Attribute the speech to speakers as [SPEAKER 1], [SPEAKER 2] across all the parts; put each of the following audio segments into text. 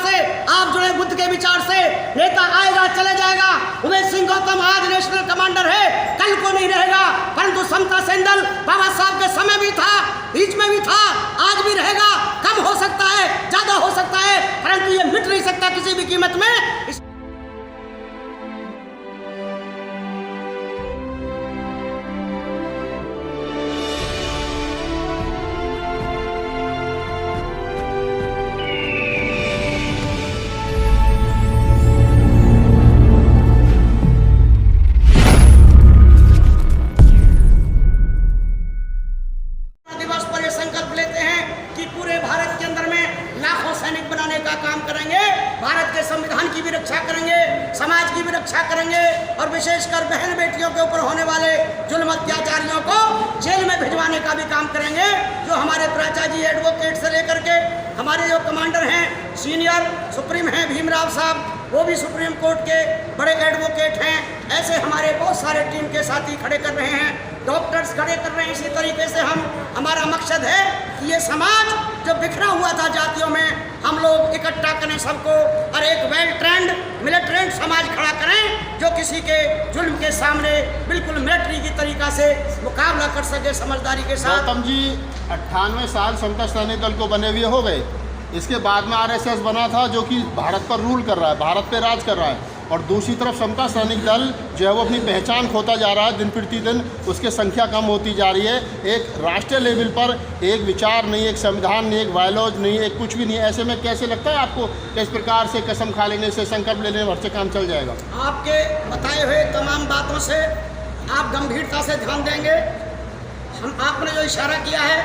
[SPEAKER 1] से, आप जुड़े बुद्ध के विचार से। नेता आएगा चले जाएगा, उमेश सिंह गौतम आज नेशनल कमांडर है, कल को नहीं रहेगा, परंतु समता सेंदल बाबा साहब के समय भी था, बीच में भी था, आज भी रहेगा। कम हो सकता है, ज्यादा हो सकता है, परंतु ये मिट नहीं सकता किसी भी कीमत में। समाज की भी रक्षा करेंगे और विशेषकर बहन बेटियों के ऊपर होने वाले जुल्म अत्याचारियों को जेल में भिजवाने का भी काम करेंगे। जो हमारे प्राचा जी एडवोकेट से लेकर के हमारे जो कमांडर हैं, सीनियर सुप्रीम हैं भीमराव साहब, वो भी सुप्रीम कोर्ट के बड़े एडवोकेट हैं। ऐसे हमारे बहुत सारे टीम के साथी खड़े कर रहे हैं, डॉक्टर्स खड़े कर रहे हैं। इसी तरीके से हमारा मकसद है कि ये समाज जो बिखरा हुआ था जातियों में, हम लोग इकट्ठा करें सबको और एक वेल ट्रेंड मिलिट्रेंट समाज खड़ा करें जो किसी के जुल्म के सामने बिल्कुल मिलिट्री की तरीका से मुकाबला कर सके समझदारी के साथ।
[SPEAKER 2] गौतम जी 98 साल समता सैनिक दल को बने हुए हो गए, इसके बाद में आरएसएस बना था जो कि भारत पर रूल कर रहा है, भारत पे राज कर रहा है, और दूसरी तरफ समता सैनिक दल जो है वो अपनी पहचान खोता जा रहा है, दिन प्रतिदिन उसकी संख्या कम होती जा रही है। एक राष्ट्रीय लेवल पर एक विचार नहीं, एक संविधान नहीं, एक बायोलॉजी नहीं, एक कुछ भी नहीं। ऐसे में कैसे लगता है आपको कि इस प्रकार से कसम खा लेने से, संकल्प लेने भर से काम चल जाएगा?
[SPEAKER 1] आपके बताए हुए तमाम बातों से आप गंभीरता से ध्यान देंगे। आपने जो इशारा किया है,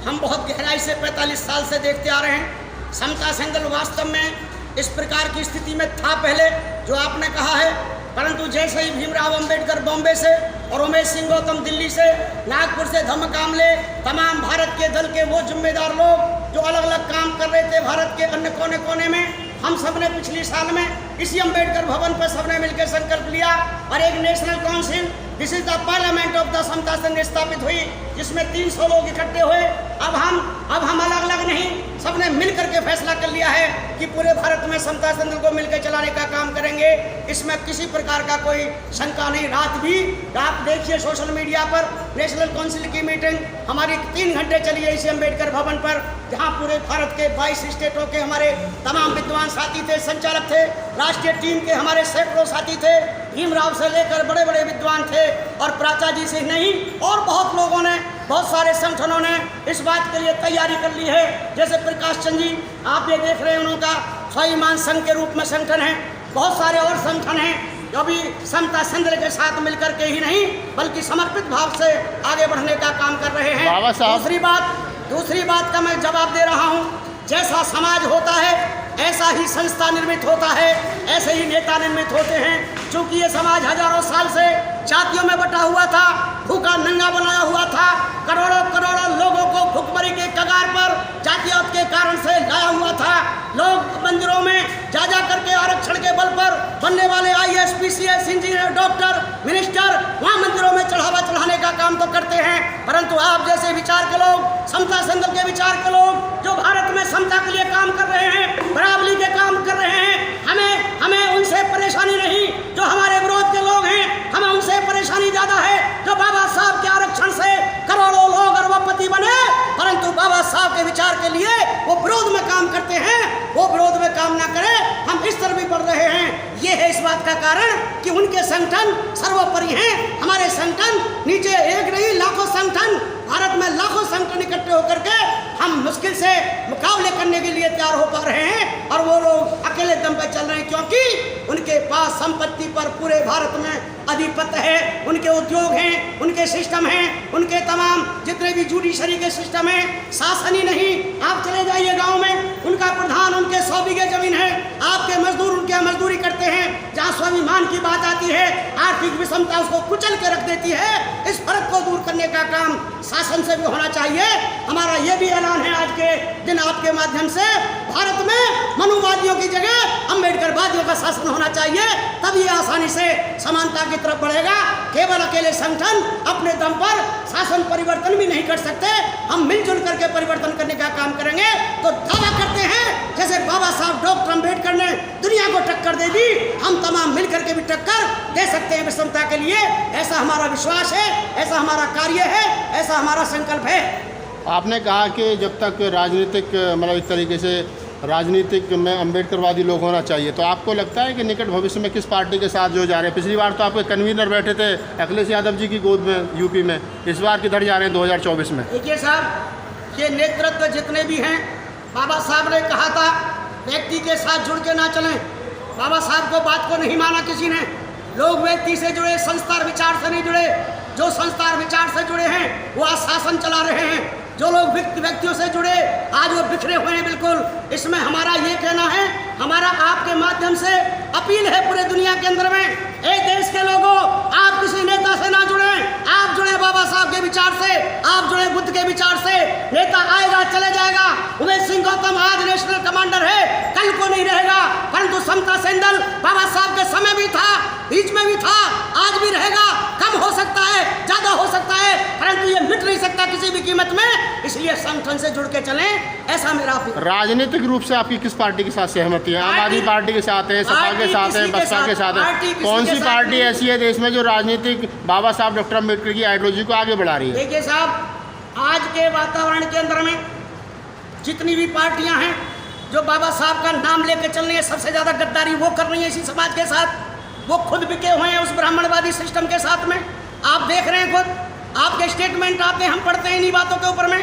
[SPEAKER 1] हम बहुत गहराई से 45 साल से देखते आ रहे हैं। समता सेंदल वास्तव में इस प्रकार की स्थिति में था पहले, जो आपने कहा है, परंतु जैसे ही भीमराव अंबेडकर बॉम्बे से और उमेश सिंह गौतम दिल्ली से, नागपुर से धम्मकामले, तमाम भारत के दल के वो जिम्मेदार लोग जो अलग अलग काम कर रहे थे भारत के अन्य कोने कोने में, हम सब ने पिछले साल में इसी अंबेडकर भवन पर सबने मिलकर संकल्प लिया और एक national council, this is the parliament of the Samata Sangh स्थापित हुई, जिसमें 300 लोग इकट्ठे हुए। अब हम अलग अलग नहीं, सबने मिलकर के फैसला कर लिया है कि पूरे भारत में समता संघ को मिलकर चलाने का काम करेंगे। इसमें किसी प्रकार का कोई शंका नहीं। रात भी आप देखिए सोशल मीडिया पर नेशनल काउंसिल की मीटिंग हमारी 3 घंटे चली है इसी अंबेडकर भवन पर, जहां पूरे भारत के 22 स्टेटों के हमारे तमाम विद्वान साथी थे, संचालक थे, राष्ट्रीय टीम के हमारे सैकड़ों साथी थे, भीमराव से लेकर बड़े बड़े विद्वान थे, और प्राचा जी से नहीं और बहुत लोगों ने, बहुत सारे संगठनों ने इस बात के लिए तैयारी कर ली है। जैसे प्रकाश चंद जी आप ये देख रहे हैं, उनका स्वाभिमान संघ के रूप में संगठन है, बहुत सारे और संगठन हैं जो भी समता सेंदल के साथ मिलकर के ही नहीं बल्कि समर्पित भाव से आगे बढ़ने का काम कर रहे हैं। दूसरी बात का मैं जवाब दे रहा हूँ, जैसा समाज होता है ऐसा ही संस्था निर्मित होता है, ऐसे ही नेता निर्मित होते हैं। क्योंकि ये समाज हजारों साल से जातियों में बटा हुआ था, भूखा नंगा बनाया हुआ था, करोड़ों करोड़ों लोगों को भुखमरी के कगार पर जातियात के कारण से लाया हुआ था। लोग मंदिरों में जा जा करके आरक्षण के बल पर बनने वाले IAS, PCS, engineer, doctor, minister वहाँ मंदिरों में चढ़ावा चढ़ाने का काम तो करते हैं, परंतु आप जैसे विचार के लोग, समता सेंदल के विचार के लोग जो भारत में समता के लिए काम कर रहे हैं, बराबरी के काम कर रहे हैं, हमें उनसे परेशानी नहीं। जो हमारे विरोध के लोग हैं, हमें उनसे परेशानी ज्यादा है। जो बाबा साहब के आरक्षण से करोड़ों लोग अरबपति बने, परंतु बाबा साहब के विचार के लिए वो विरोध में काम करते हैं, वो विरोध में काम ना करें, हम इस तरह भी बढ़ रहे हैं। ये है इस बात का कारण कि उनके संगठन सर्वोपरि हैं, हमारे संगठन नीचे एक नहीं लाखों संगठन, भारत में लाखों संगठन इकट्ठे होकर के हम मुश्किल से मुकाबले करने के लिए तैयार हो पा रहे हैं, और वो लोग अकेले दम पे चल रहे हैं क्योंकि उनके पास संपत्ति पर पूरे भारत में अधिपत्य है, उनके उद्योग हैं, उनके सिस्टम हैं, उनके तमाम जितने भी जुडिशरी के सिस्टम हैं, शासन ही नहीं। आप चले जाइए गांव में, उनका प्रधान, उनके 100 बीघे जमीन है, आपके मजदूर उनके मजदूरी करते हैं। जहाँ स्वाभिमान की बात आती है, आर्थिक विषमता उसको कुचल के रख देती है। इस फर्क को दूर करने का काम शासन से भी होना चाहिए। हमारा ये भी ऐलान है आज के दिन आपके माध्यम से, भारत में मनुवादियों की जगह अम्बेडकरवादियों का शासन होना चाहिए, तब ये आसानी से समानता की तरफ बढ़ेगा। केवल अकेले संगठन अपने दम पर शासन परिवर्तन भी नहीं कर सकते, हम मिलजुल करके परिवर्तन करने का काम करेंगे। तो दावा करते हैं जैसे बाबा साहब डॉक्टर डॉक्टर अम्बेडकर ने दुनिया को टक्कर दे दी, हम तमाम मिलकर के भी टक्कर दे सकते हैं विषमता के लिए। ऐसा हमारा विश्वास है, ऐसा हमारा कार्य है, ऐसा हमारा संकल्प है।
[SPEAKER 2] आपने कहा कि जब तक राजनीतिक मतलब एक तरीके से राजनीतिक में अम्बेडकरवादी लोग होना चाहिए, तो आपको लगता है कि निकट भविष्य में किस पार्टी के साथ जो जा रहे हैं? पिछली बार तो आपके कन्वीनर बैठे थे अखिलेश यादव जी की गोद में यूपी में, इस बार किधर जा रहे हैं 2024 में?
[SPEAKER 1] देखिए साहब, ये नेतृत्व जितने भी हैं, बाबा साहब ने कहा था व्यक्ति के साथ जुड़ के ना चलें। बाबा साहब को बात को नहीं माना किसी ने। लोग व्यक्ति से जुड़े, संस्कार विचार से नहीं जुड़े। जो संस्कार विचार से जुड़े हैं वो आज शासन चला रहे हैं। जो लोग व्यक्तियों से जुड़े आज वो बिखरे हुए हैं बिल्कुल। इसमें हमारा ये कहना है, हमारा आपके माध्यम से अपील है पूरे दुनिया के अंदर में, ए देश के लोगों, आप किसी नेता से ना जुड़े, आप जुड़े बाबा साहब के विचार से, आप जुड़े बुद्ध के विचार से। नेता आएगा चले जाएगा। उमेश सिंह गौतम आज नेशनल कमांडर है, कल को नहीं रहेगा, परंतु समता सेंधल बाबा साहब के समय भी था, बीच में भी था, आज भी रहेगा। कम हो सकता है, ज्यादा हो सकता है, परंतु ये मिट नहीं सकता किसी भी कीमत में। इसलिए संगठन से जुड़ के चलें, ऐसा मेरा
[SPEAKER 2] राजनीतिक रूप से आपकी किस पार्टी के साथ सहमति है? आम आदमी पार्टी के साथ है, सपा के साथ है, बसपा के साथ है? कौन सी पार्टी ऐसी है देश में जो राजनीतिक बाबा साहब डॉक्टर अम्बेडकर की आइडियोलॉजी को आगे बढ़ा रही है?
[SPEAKER 1] देखिए साहब, आज के वातावरण के अंदर में जितनी भी पार्टियां हैं जो बाबा साहब का नाम लेके चल रही है, सबसे ज्यादा गद्दारी वो कर रही है इसी समाज के साथ। वो खुद बिके हुए हैं उस ब्राह्मणवादी सिस्टम के साथ में। आप देख रहे हैं, खुद आपके स्टेटमेंट आते हैं, हम पढ़ते हैं इन्हीं बातों के ऊपर में।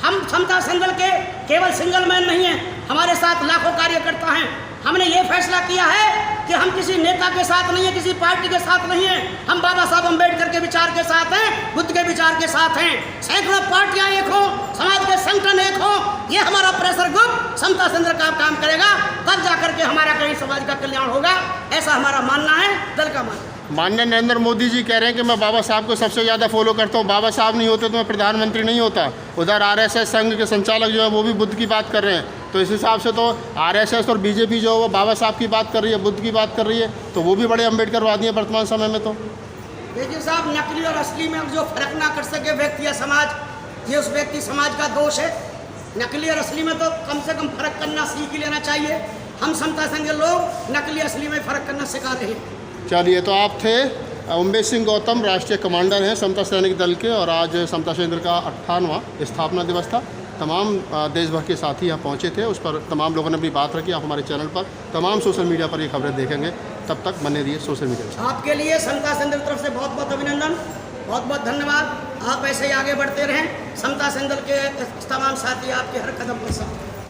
[SPEAKER 1] हम समता सेंधल के केवल सिंगल मैन नहीं है, हमारे साथ लाखों कार्यकर्ता हैं। हमने ये फैसला किया है कि हम किसी नेता के साथ नहीं है, किसी पार्टी के साथ नहीं है, हम बाबा साहब अम्बेडकर के विचार के साथ हैं, बुद्ध के विचार के साथ हैं। सैकड़ों पार्टियां एक हो, समाज के संगठन एक हो, ये हमारा प्रेशर ग्रुप समता सेंधल का काम करेगा, तब जाकर के हमारा कहीं समाज का कल्याण होगा, ऐसा हमारा मानना है, दल का मानना।
[SPEAKER 2] माननीय नरेंद्र मोदी जी कह रहे हैं कि मैं बाबा साहब को सबसे ज़्यादा फॉलो करता हूँ, बाबा साहब नहीं होते तो मैं प्रधानमंत्री नहीं होता। उधर आरएसएस संघ के संचालक जो है वो भी बुद्ध की बात कर रहे हैं। तो इस हिसाब से तो आरएसएस और बीजेपी जो है वो बाबा साहब की बात कर रही है, बुद्ध की बात कर रही है, तो वो भी बड़े अम्बेडकरवादी हैं वर्तमान समय में। तो
[SPEAKER 1] देखिए साहब, नकली और असली में जो फर्क ना कर सके व्यक्ति या समाज, ये उस व्यक्ति समाज का दोष है। नकली और असली में तो कम से कम फर्क करना सीख ही लेना चाहिए। हम समता सेंधल लोग नकली असली में फर्क करना सिखा रहे हैं।
[SPEAKER 2] चलिए, तो आप थे उमेश सिंह गौतम, राष्ट्रीय कमांडर हैं समता सैनिक दल के, और आज समता सेंधल का 58वां स्थापना दिवस था। तमाम देश भर के साथी यहाँ पहुँचे थे, उस पर तमाम लोगों ने अपनी बात रखी। आप हमारे चैनल पर तमाम सोशल मीडिया पर ये खबरें देखेंगे। तब तक बने रहिए सोशल मीडिया।
[SPEAKER 1] आपके लिए समता सेंधल तरफ से बहुत बहुत अभिनंदन, बहुत बहुत धन्यवाद। आप ऐसे ही आगे बढ़ते रहें। समता सेंधल के तमाम साथी आपके हर कदम पर साथ।